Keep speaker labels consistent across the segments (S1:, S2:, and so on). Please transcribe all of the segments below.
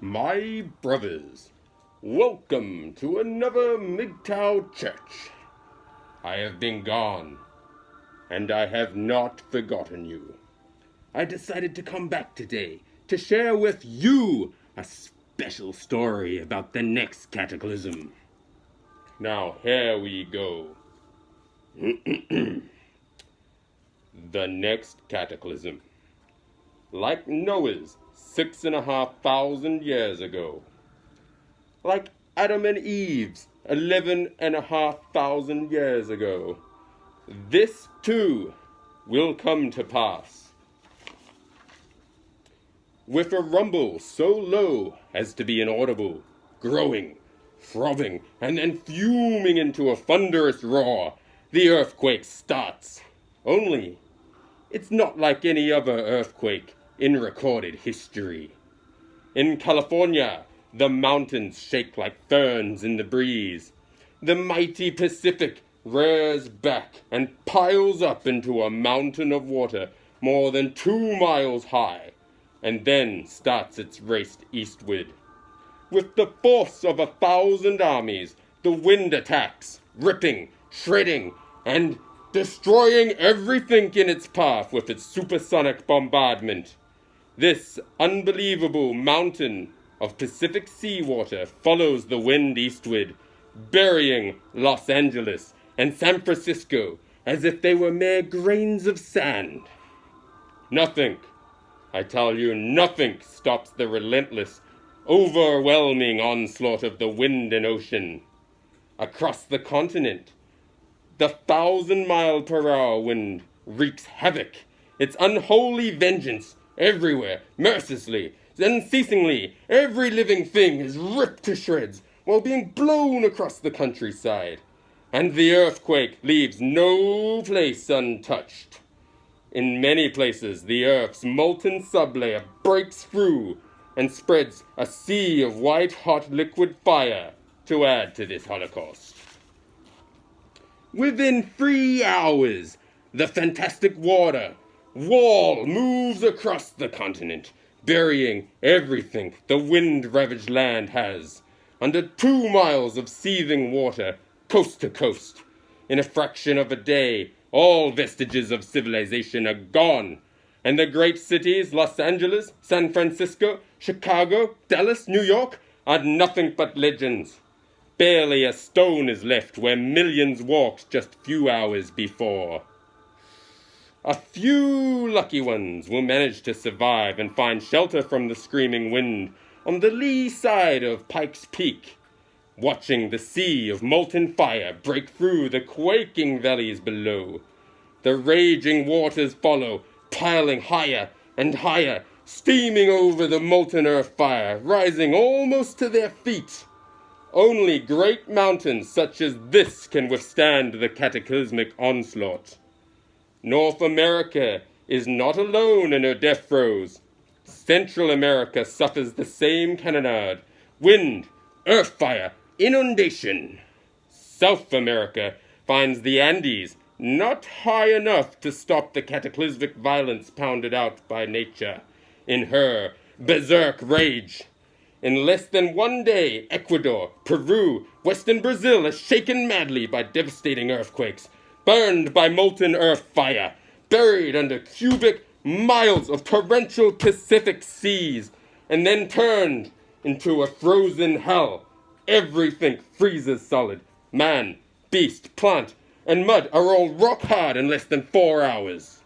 S1: My brothers, welcome to another Mgtow church. I have been gone, and I have not forgotten you. I decided to come back today to share with you a special story about the Next Cataclysm. Now here we go. The Next Cataclysm. Like Noah's 6,500 years ago. Like Adam and Eve's 11,500 years ago. This too will come to pass. With a rumble so low as to be inaudible, growing, throbbing, and then fuming into a thunderous roar, the earthquake starts. Only, it's not like any other earthquake in recorded history. In California, the mountains shake like ferns in the breeze. The mighty Pacific rears back and piles up into a mountain of water more than 2 miles high, and then starts its race eastward. With the force of 1,000 armies, the wind attacks, ripping, shredding, and destroying everything in its path with its supersonic bombardment. This unbelievable mountain of Pacific seawater follows the wind eastward, burying Los Angeles and San Francisco as if they were mere grains of sand. Nothing, I tell you, nothing stops the relentless, overwhelming onslaught of the wind and ocean. Across the continent, the 1,000-mile-per-hour wind wreaks havoc, its unholy vengeance everywhere, mercilessly, unceasingly. Every living thing is ripped to shreds while being blown across the countryside. And the earthquake leaves no place untouched. In many places, the earth's molten sublayer breaks through and spreads a sea of white-hot liquid fire to add to this holocaust. Within 3 hours, the fantastic water wall moves across the continent, burying everything the wind-ravaged land has, under 2 miles of seething water, coast to coast. In a fraction of a day, all vestiges of civilization are gone, and the great cities, Los Angeles, San Francisco, Chicago, Dallas, New York, are nothing but legends. Barely a stone is left where millions walked just a few hours before. A few lucky ones will manage to survive and find shelter from the screaming wind on the lee side of Pikes Peak, watching the sea of molten fire break through the quaking valleys below. The raging waters follow, piling higher and higher, steaming over the molten earth fire, rising almost to their feet. Only great mountains such as this can withstand the cataclysmic onslaught. North America is not alone in her death throes. Central America suffers the same cannonade, wind, earth fire, inundation. South America finds the Andes not high enough to stop the cataclysmic violence pounded out by nature in her berserk rage. In less than 1 day, Ecuador, Peru, Western Brazil are shaken madly by devastating earthquakes, burned by molten earth fire, buried under cubic miles of torrential Pacific seas, and then turned into a frozen hell. Everything freezes solid. Man, beast, plant, and mud are all rock hard in less than 4 hours.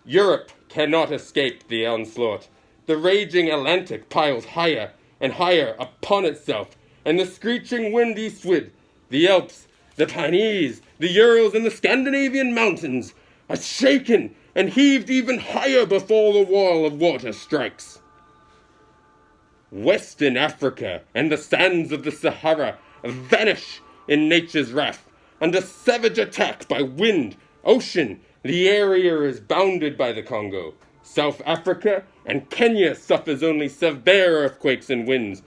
S1: Europe cannot escape the onslaught. The raging Atlantic piles higher and higher upon itself, and the screeching wind eastward, the Alps, the Pyrenees, the Urals, and the Scandinavian mountains are shaken and heaved even higher before the wall of water strikes. Western Africa and the sands of the Sahara vanish in nature's wrath. Under savage attack by wind, ocean, the area is bounded by the Congo. South Africa and Kenya suffers only severe earthquakes and winds.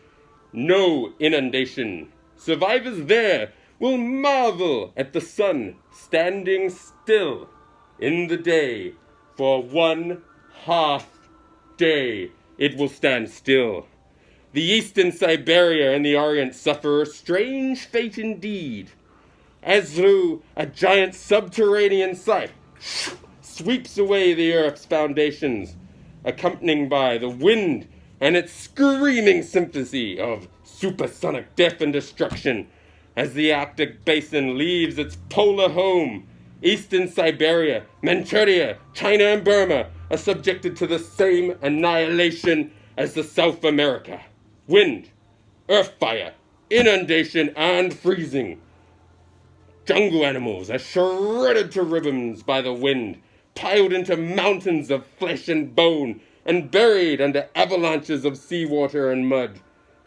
S1: No inundation. Survivors there will marvel at the sun standing still in the day. For 1 half day it will stand still. the eastern Siberia and the Orient suffer a strange fate indeed, as though a giant subterranean scythe sweeps away the Earth's foundations, accompanied by the wind and its screaming symphony of supersonic death and destruction, as the Arctic basin leaves its polar home. Eastern Siberia, Manchuria, China, and Burma are subjected to the same annihilation as the South America. Wind, earth fire, inundation, and freezing. Jungle animals are shredded to ribbons by the wind, piled into mountains of flesh and bone, and buried under avalanches of seawater and mud.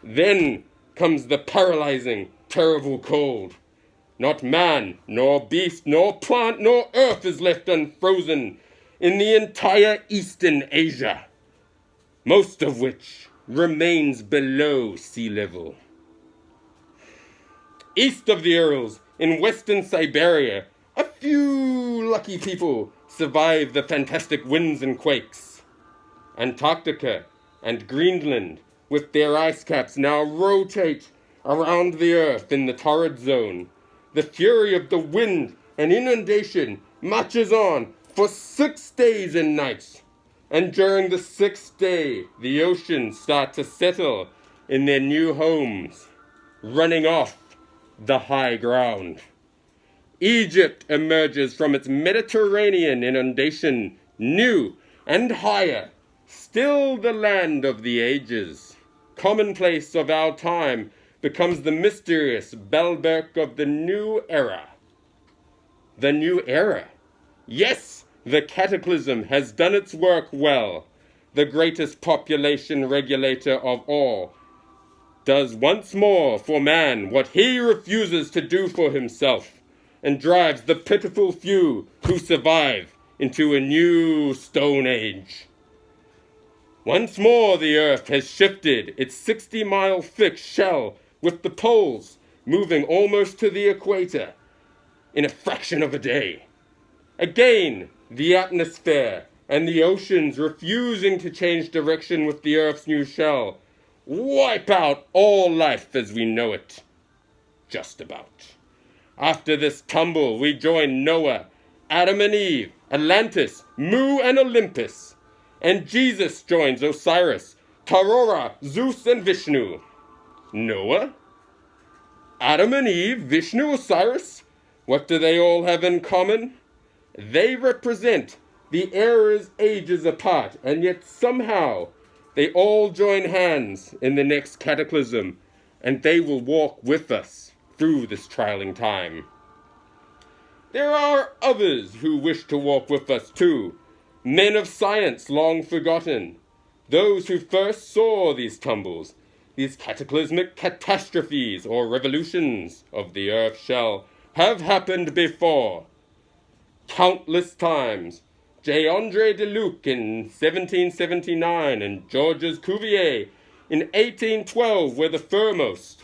S1: Then comes the paralyzing, terrible cold. Not man, nor beast, nor plant, nor earth is left unfrozen in the entire Eastern Asia, most of which remains below sea level. East of the Urals, in western Siberia, a few lucky people survive the fantastic winds and quakes. Antarctica and Greenland, with their ice caps, now rotate around the Earth in the torrid zone. The fury of the wind and inundation marches on for 6 days and nights. And during the 6th day, the oceans start to settle in their new homes, running off the high ground. Egypt emerges from its Mediterranean inundation, new and higher, still the land of the ages. Commonplace of our time becomes the mysterious Baalberg of the new era. The new era. Yes, the Cataclysm has done its work well. The greatest population regulator of all does once more for man what he refuses to do for himself, and drives the pitiful few who survive into a new Stone Age. Once more the Earth has shifted its 60-mile thick shell, with the poles moving almost to the equator in a fraction of a day. Again, the atmosphere and the oceans, refusing to change direction with the Earth's new shell, wipe out all life as we know it. Just about. After this tumble, we join Noah, Adam and Eve, Atlantis, Mu and Olympus, and Jesus joins Osiris, Tarora, Zeus and Vishnu. Noah? Adam and Eve, Vishnu, Osiris? What do they all have in common? They represent the eras ages apart, and yet somehow they all join hands in the next cataclysm, and they will walk with us through this trialing time. There are others who wish to walk with us too, men of science long forgotten, those who first saw these tumbles, these cataclysmic catastrophes or revolutions of the earth shell have happened before. Countless times. J. de Luc in 1779 and Georges Cuvier in 1812 were the foremost.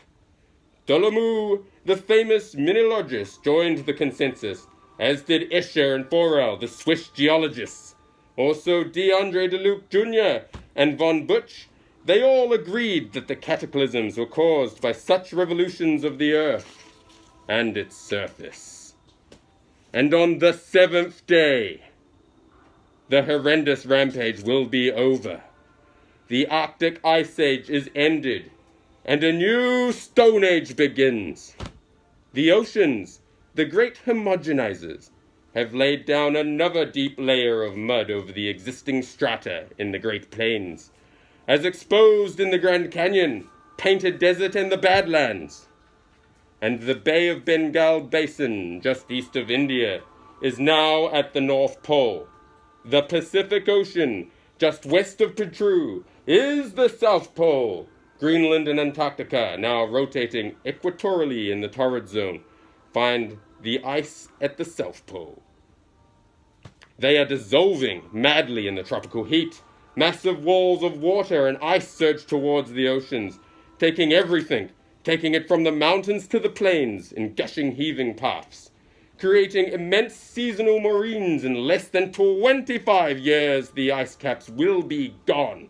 S1: Ptolemy, the famous mineralogist, joined the consensus, as did Escher and Forel, the Swiss geologists. Also DeAndre de Luc Jr. and von Butch, they all agreed that the cataclysms were caused by such revolutions of the earth and its surface. And on the 7th day, the horrendous rampage will be over. The Arctic Ice Age is ended, and a new Stone Age begins. The oceans, the great homogenizers, have laid down another deep layer of mud over the existing strata in the Great Plains, as exposed in the Grand Canyon, Painted Desert, and the Badlands. And the Bay of Bengal Basin, just east of India, is now at the North Pole. The Pacific Ocean, just west of Petru, is the South Pole. Greenland and Antarctica, now rotating equatorially in the torrid zone, find the ice at the South Pole. They are dissolving madly in the tropical heat. Massive walls of water and ice surge towards the oceans, taking everything, taking it from the mountains to the plains in gushing, heaving paths, creating immense seasonal moraines. In less than 25 years, the ice caps will be gone.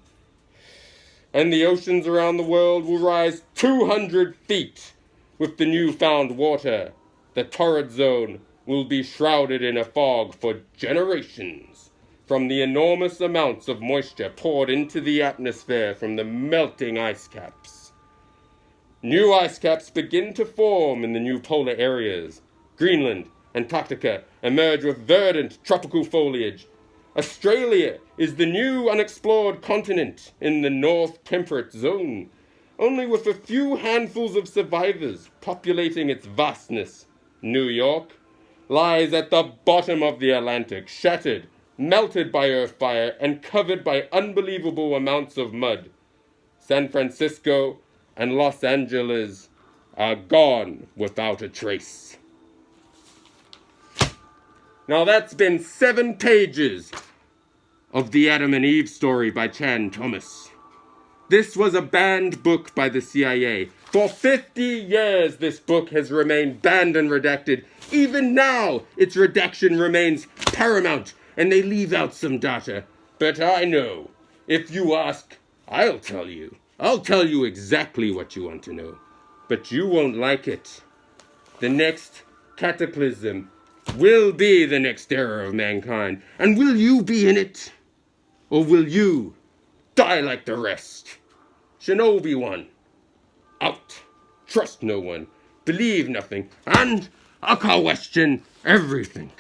S1: and the oceans around the world will rise 200 feet with the newfound water. The torrid zone will be shrouded in a fog for generations from the enormous amounts of moisture poured into the atmosphere from the melting ice caps. New ice caps begin to form in the new polar areas. Greenland, Antarctica emerge with verdant tropical foliage. Australia is the new unexplored continent in the North Temperate Zone, only with a few handfuls of survivors populating its vastness. New York lies at the bottom of the Atlantic, shattered, melted by earth fire, and covered by unbelievable amounts of mud. San Francisco and Los Angeles are gone without a trace. Now that's been 7 pages of the Adam and Eve story by Chan Thomas. This was a banned book by the CIA. For 50 years this book has remained banned and redacted. Even now its redaction remains paramount and they leave out some data. But I know, if you ask, I'll tell you. I'll tell you exactly what you want to know. But you won't like it. The next cataclysm will be the next era of mankind. And will you be in it? Or will you die like the rest? Shinobi 1. Out. Trust no one. Believe nothing. And question everything.